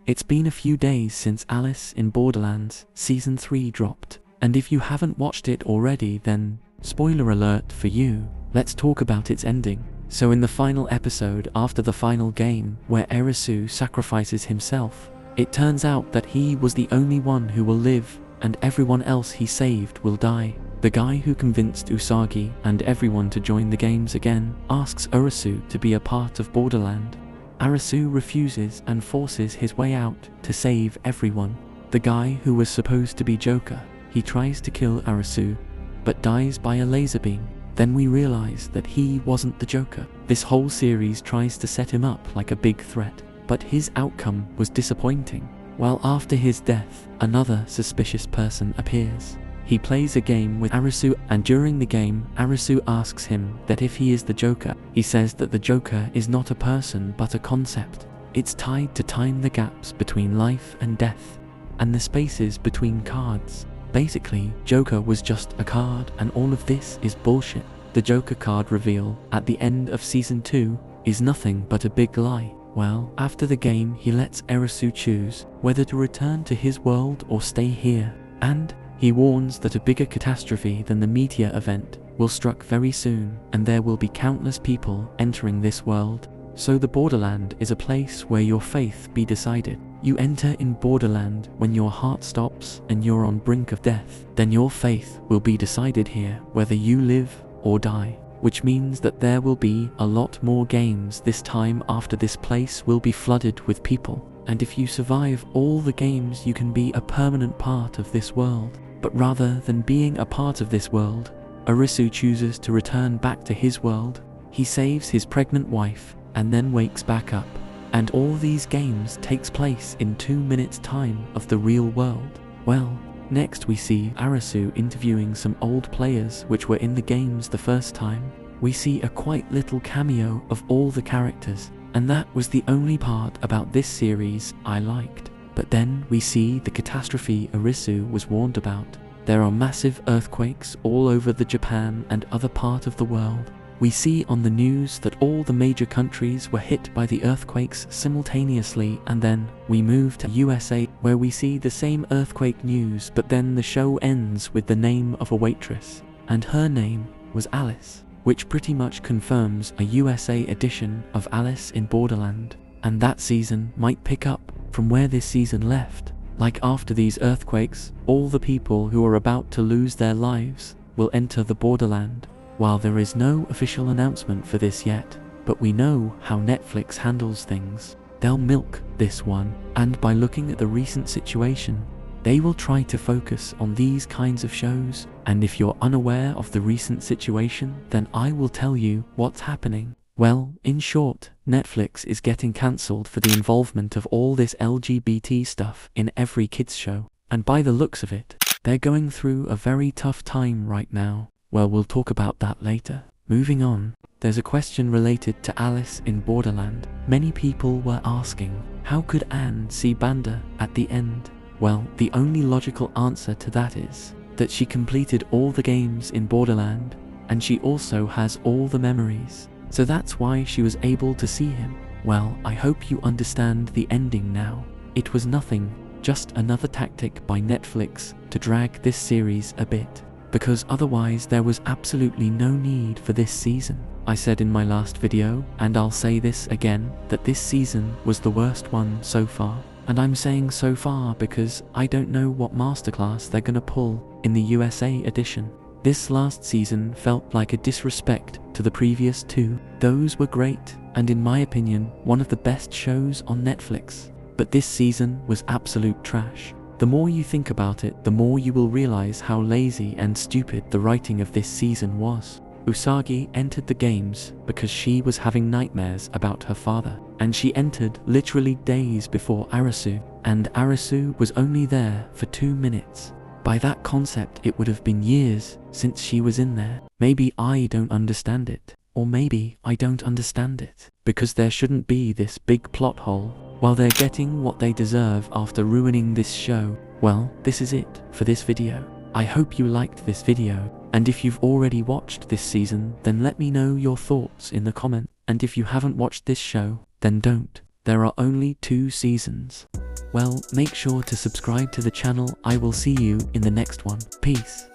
It's been a few days since Alice in Borderlands Season 3 dropped, and if you haven't watched it already, then spoiler alert for you, let's talk about its ending. So in the final episode after the final game, where Arisu sacrifices himself, it turns out that he was the only one who will live, and everyone else he saved will die. The guy who convinced Usagi and everyone to join the games again asks Arisu to be a part of Borderland. Arisu refuses and forces his way out to save everyone. The guy who was supposed to be Joker, he tries to kill Arisu, but dies by a laser beam. Then we realize that he wasn't the Joker. This whole series tries to set him up like a big threat, but his outcome was disappointing. While after his death, another suspicious person appears. He plays a game with Arisu, and during the game, Arisu asks him that if he is the Joker. He says that the Joker is not a person but a concept. It's tied to time the gaps between life and death, and the spaces between cards. Basically, Joker was just a card, and all of this is bullshit. The Joker card reveal at the end of Season 2 is nothing but a big lie. Well, after the game, he lets Arisu choose whether to return to his world or stay here, and he warns that a bigger catastrophe than the meteor event will strike very soon, and there will be countless people entering this world. So the Borderland is a place where your faith be decided. You enter in Borderland when your heart stops and you're on brink of death. Then your faith will be decided here, whether you live or die. Which means that there will be a lot more games this time after this place will be flooded with people. And if you survive all the games, you can be a permanent part of this world. But rather than being a part of this world, Arisu chooses to return back to his world. He saves his pregnant wife and then wakes back up. And all these games takes place in 2 minutes time of the real world. Well, next we see Arisu interviewing some old players which were in the games the first time. We see a quite little cameo of all the characters, and that was the only part about this series I liked. But then we see the catastrophe Arisu was warned about. There are massive earthquakes all over the Japan and other part of the world. We see on the news that all the major countries were hit by the earthquakes simultaneously, and then we move to USA where we see the same earthquake news, but then the show ends with the name of a waitress, and her name was Alice, which pretty much confirms a USA edition of Alice in Borderland, and that season might pick up from where this season left. Like after these earthquakes, all the people who are about to lose their lives will enter the Borderland. While there is no official announcement for this yet, but we know how Netflix handles things. They'll milk this one, and by looking at the recent situation, they will try to focus on these kinds of shows. And if you're unaware of the recent situation, then I will tell you what's happening. Well, in short, Netflix is getting cancelled for the involvement of all this LGBT stuff in every kids show. And by the looks of it, they're going through a very tough time right now. Well, we'll talk about that later. Moving on, there's a question related to Alice in Borderland. Many people were asking, how could Anne see Banda at the end? Well, the only logical answer to that is that she completed all the games in Borderland, and she also has all the memories. So that's why she was able to see him. Well, I hope you understand the ending now. It was nothing, just another tactic by Netflix to drag this series a bit, because otherwise there was absolutely no need for this season. I said in my last video, and I'll say this again, that this season was the worst one so far. And I'm saying so far because I don't know what masterclass they're gonna pull in the USA edition. This last season felt like a disrespect to the previous two. Those were great, and in my opinion, one of the best shows on Netflix. But this season was absolute trash. The more you think about it, the more you will realize how lazy and stupid the writing of this season was. Usagi entered the games because she was having nightmares about her father, and she entered literally days before Arisu, and Arisu was only there for 2 minutes. By that concept, it would have been years since she was in there. Maybe I don't understand it, or maybe I don't understand it, because there shouldn't be this big plot hole while they're getting what they deserve after ruining this show. Well, this is it for this video. I hope you liked this video, and if you've already watched this season, then let me know your thoughts in the comment, and if you haven't watched this show, then don't. There are only 2 seasons. Well, make sure to subscribe to the channel. I will see you in the next one. Peace.